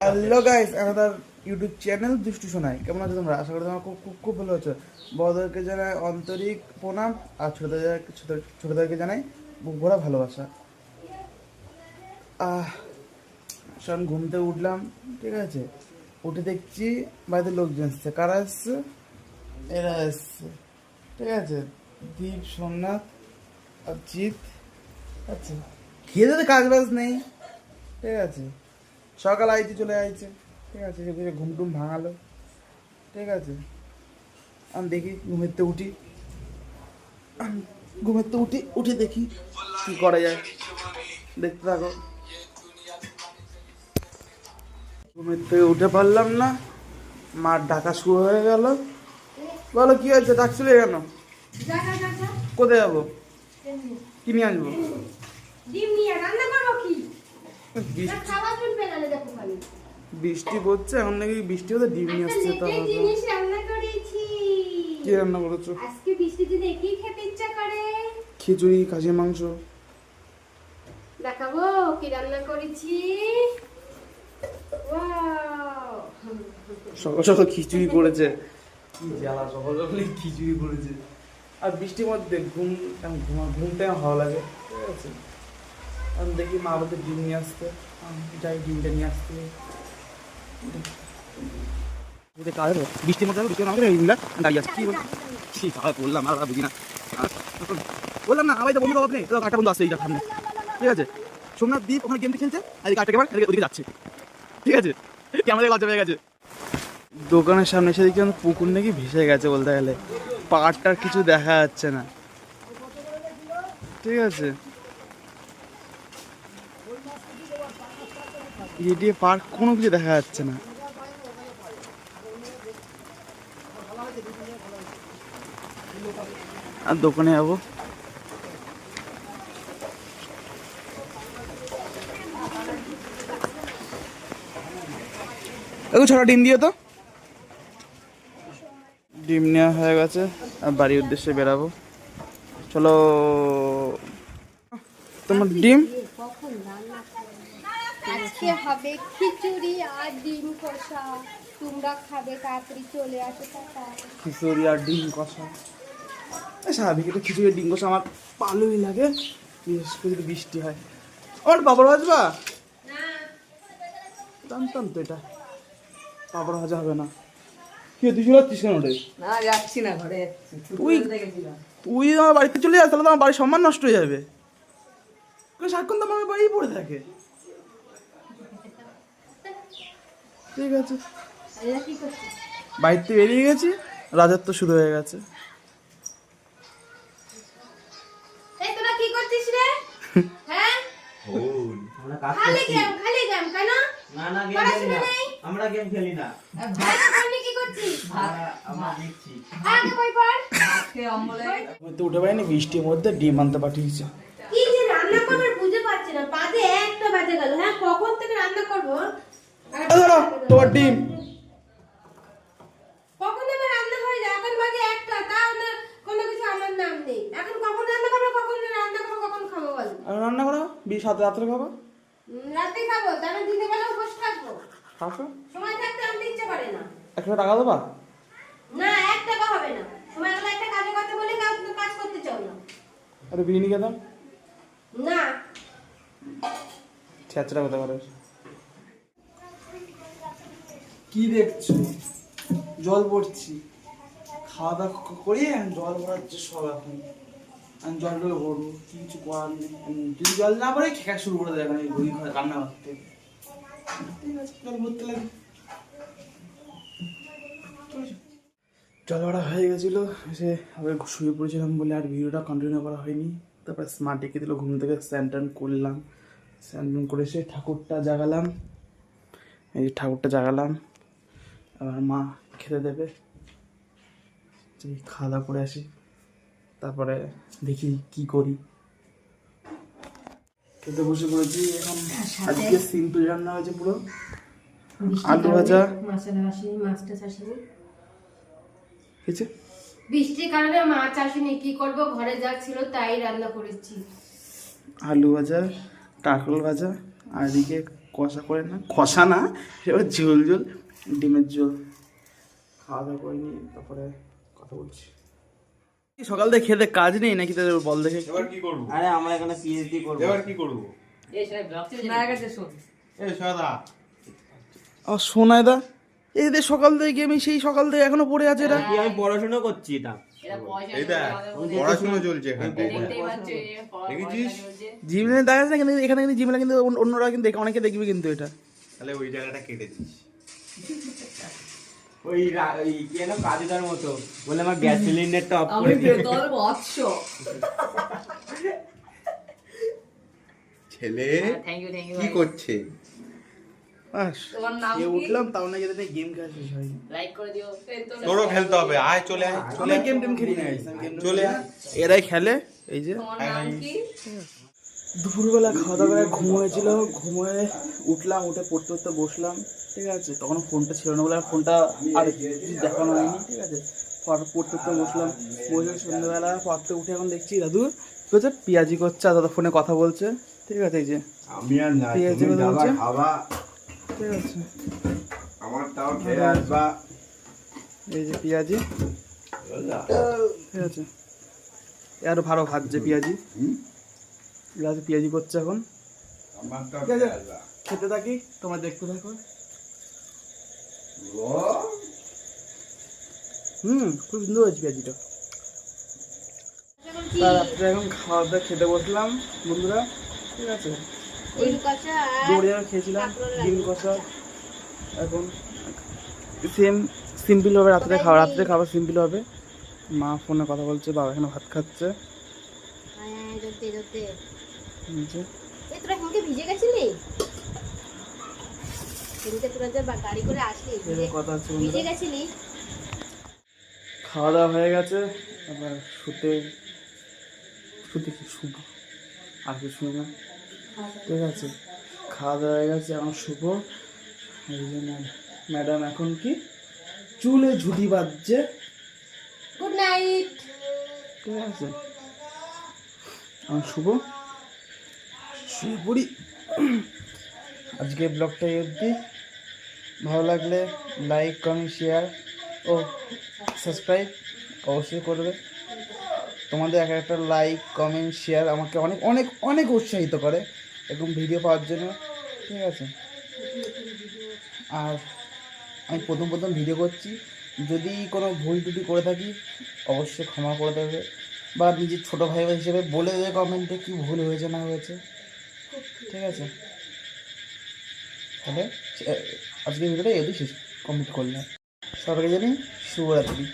Hello guys, আমাদের YouTube channel দুষ্টু শোনায়। কেমন আছো তোমরা? আশা করি তোমরা খুব খুব খুব ভালো আছো। বড়দেরকে জানাই আন্তরিক প্রণাম, আর ছোটদেরকে জানাই বুক ভরা ভালোবাসা। শোন, ঘুম থেকে উঠলাম, ঠিক আছে। উঠে দেখছি বাড়িতে লোকজন এসছে। কারা এসছে? এরা এসছে, ঠিক আছে। দীপ, সোমনাথ আর জিৎ। আচ্ছা, খেয়ে দিতে কাজ বাজ নেই, ঠিক আছে। সকাল আইতে চলে আইছে, ঠিক আছে। ঘুম টুম ভাঙালো, ঠিক আছে। আমি দেখি ঘুমের তো উঠে দেখি কি করা যায়। দেখতে থাকো। ঘুমের থেকে উঠে পারলাম না, মার ডাকা শুরু হয়ে গেল। বলো কি হয়েছে, ডাকছিলে কেন? কোথায় যাবো? কি নিয়ে আসবো? বৃষ্টি পড়ছে এখন, নাকি বৃষ্টি হতে ডিম নিয়ে আসছে। তো কি রান্না করেছো? আজকে বৃষ্টিতে দেখি খেতে ইচ্ছা করে। খিচুড়ি, খাসির মাংস। দেখাবো কি রান্না করেছি। সকাল সকাল খিচুড়ি করেছে। কি জ্বালা, সকাল সকালে খিচুড়ি করেছে। আর বৃষ্টির মধ্যে ঘুমটা ভালো লাগে, ঠিক আছে। আমি দেখি মা বলতে ডিম নিয়ে আসতে, যাই ডিমটা নিয়ে আসতে। বৃষ্টির মধ্যে দাঁড়িয়ে আছে। কি বললাম আর বুঝি না, বললাম না আমার বন্ধু বাবা নেই, একটা বন্ধু আসছে এইটা সামনে, ঠিক আছে। সোমনাথ দ্বীপ ওখানে গেমটি খেলছে, আর এই কাঠটা ওদিকে যাচ্ছে, ঠিক আছে। কি আমাদের লজ্জা পেয়ে গেছে। দোকানের সামনে এসে দেখি পুকুর নাকি ভেসে গেছে, বলতে গেলে পাড়টার কিছু দেখা যাচ্ছে না, ঠিক আছে। এদিকে পার্ক কোনো কিছু দেখা যাচ্ছে না। আর দোকানে যাবো। ছটা ডিম দিও তো। ডিম নেওয়া হয়ে গেছে, আর বাড়ির উদ্দেশ্যে বেরাবো। চলো। তোমার ডিম আজকে হবে খিচুড়ি আর ডিম কষা। তোমরা খাবে, তাড়াতাড়ি চলে আসো। খিচুড়ি আর ডিম কষা, স্বাভাবিক। এটা খিচুড়ি ডিম কষা আমার ভালোই লাগে, বিশেষ করে যদি বৃষ্টি হয়। আমার পাপড় ভাজবা? জানতাম তো এটা পাপড় ভাজা হবে না। কি তুই চলে যাচ্ছিস কেন? না যাচ্ছি না, ঘরে তুই আমার বাড়িতে চলে যাস, তাহলে তো আমার বাড়ির সম্মান নষ্ট হয়ে যাবে। সারাক্ষণ তো আমার বাড়িই পড়ে থাকে, ঠিক আছে। বাড়িতে বেরিয়ে গেছি, রাজত্ব শুরু হয়ে গেছে। তোরা কি করছিস রে? হ্যাঁ, খালি গেম কেন? না গেম খেলি না, আমরা গেম খেলি না। আপনি কি করছিস? আমরা দেখছি আগে কই পড়। আজকে অমলে তো উঠে পারিনি, বৃষ্টির মধ্যে ডিম আনতে পাঠিয়েছে। কি যে রান্না করব বুঝে পাচ্ছি না। বাজে একটা বাজে গেল। হ্যাঁ, কখন থেকে রান্না করব? ধরো তোমার ডিম। কখন থেকে রান্না হয়ে যায়? এখন বাজে একটা, তাও না কোনো কিছু আমার নাম নেই। এখন কখন রান্না করব, কখন রান্না করব, কখন খাবো বল? আর রান্না করো, সাথে রাত্রে খাবো। রাতে খাবো, তাহলে দিনের বেলা বসে থাকবো। খাবো, সময় থাকতে আনতে ইচ্ছে করে না। 1 টাকা দেবা? না, 1 টাকা হবে না। সময় হলে একটা কাজের কথা বলে কাজ করতে চাও না। আরে বিরিয়ানি খেতাম। না, ছেঁচড়া কথা বলে। কি দেখছো? জল পড়ছি, খাওয়া দাওয়া করি, জল ভরাচ্ছে সব। এখন আমি জলগুলো ভরবো, কিছু করার নেই। যদি জল না পড়ে খেকা শুরু করে দেয় ঘুরি রান্না করতে, ঠিক আছে। জল ভরতে লাগে। জল ভরা হয়ে গেছিলো, এসে আবার শুয়ে পড়েছিলাম বলে আর ভিডিওটা কন্টিনিউ করা হয়নি। তারপরে স্মার্ট ডেকে দিল, ঘুম থেকে স্নান টান করলাম। স্নান টান করে এসে ঠাকুরটা জাগালাম, এই যে ঠাকুরটা জাগালাম। আবার মা খেতে দেবে, খাওয়া দাওয়া করে আসি, তারপরে দেখি কি করি। খেতে বসে পড়েছি এখন। আজকে সিম্পল রান্না হয়েছে পুরো, আলু ভাজা। মাছটা আসেনি। কিছু বৃষ্টির কারণে মাছ আসেনি, কি করব, ঘরে যা ছিল তাই রান্না করেছি। আলু ভাজা, কাঁকরোল ভাজা, আর এদিকে কষা করে না, কষা না, এবার ঝোল ঝোল, ডিমের ঝোল। খাওয়া দাওয়া করিনি, তারপরে কথা বলছি। সকাল থেকে খেতে কাজ নেই নাকি তোদের বল দেখে? এবার কি করব? আরে আমরা এখানে পিএইচডি করব। এবার কি করব? শোনা গেছে শোন। এই সাদা আমার সোনায় দা এদের সকাল থেকে গেমে সেই সকাল থেকে এখনো পড়ে আছে এরা। কি আমি পড়াশোনা করছি এটা। এই দেখ পড়াশোনা চলছে এখানে। দেখেছিস? জিমে দেখাচ্ছে না, কিন্তু এখানে কিন্তু জিমে কিন্তু অন্যরা কিন্তু অনেকে দেখবে কিন্তু এটা। তাহলে ওই জায়গাটা কেটে দিস। ওই কি যেন কাজুদার মতো বলে আমার গ্যাস সিলিন্ডারটা অফ করে দিই। ছেলে থ্যাংক ইউ কি করছে? বাস উঠলাম তাও না যেতে গেম খেলা শেষ হয়নি। লাইক করে দিও। তোরও খেলতে হবে, আয় চলে আয় চলে আমি আয়। গেম টেম খেলি না, চলে আয়। এরাই খেলে। এই যে দুপুরবেলা খাওয়া দাওয়া করে ঘুমিয়েছিল, ঘুমিয়ে উঠলাম, উঠে পড়তে পড়তে বসলাম, ঠিক আছে। তখন ফোনটা ছিল না বলে আর ফোনটা আর কিছু দেখানো হয়নি, ঠিক আছে। পড়তে পড়তে বসলাম, বসে সন্ধ্যেবেলা পড়তে উঠে এখন দেখছি দাদু কি করছে, পিয়াজি করছে আর দাদা ফোনে কথা বলছে, ঠিক আছে। এই যে আমি আর না, পেঁয়াজ তুমি বাদাম যাবা হচ্ছে? খাবা, ঠিক আছে, আমারটাও খেয়ে আসবা। এই যে পেঁয়াজি, ঠিক আছে। আরো ভালো ভাজছে পেঁয়াজি, পেঁয়াজি পেঁয়াজি করছে এখন। আমারটাও ঠিক আছে, খেয়ে আসবা। খেতে থাকি, তোমরা দেখতে থাকো। ও, খুব সুন্দর হয়েছে পেঁয়াজিটা। রাত্রে এখন খাওয়া দাওয়া খেতে বসলাম বন্ধুরা, ঠিক আছে। দৌড়িয়ে খেয়েছিলাম ডিম কষা। এখন সিম্পল হবে রাত্রে খাওয়া, রাত্রে খাবার সিম্পল হবে। মা ফোনে কথা বলছে, বাবা এখানে ভাত খাচ্ছে। ভিজে গেছিলি গাড়ি করে আসলি, কথা হচ্ছে ভিজে বন্ধুরা। গেছিলি। খাওয়া দাওয়া হয়ে গেছে, এবার শুতে কি শুভ আর কিছু না, ঠিক আছে। খাওয়া দাওয়া হয়ে গেছে, এখন শুভ। এই যে ম্যাডাম এখন কি চুলে ঝুঁটি বাঁধছে, গুড নাইট। ঠিক আছে। এখন শুভ শুয়ে পড়ি। আজকে ব্লগটা এই অবধি। ভালো লাগলে লাইক কমেন্ট শেয়ার ও সাবস্ক্রাইব অবশ্যই করবে। তোমাদের এক একটা লাইক কমেন্ট শেয়ার আমাকে অনেক অনেক অনেক উৎসাহিত করে এরকম ভিডিও পাওয়ার জন্য, ঠিক আছে। আর আমি প্রথম ভিডিও করছি, যদি কোনো ভুল ত্রুটি করে থাকি অবশ্যই ক্ষমা করে দেবে, বা নিজের ছোটো ভাই হিসেবে বলে দেবে কমেন্টে কী ভুল হয়েছে না হয়েছে, ঠিক আছে। তাহলে আজকের ভিডিওটা এদিকে শেষ কমপ্লিট করলাম। সবাইকে জানি শুভরাত্রি।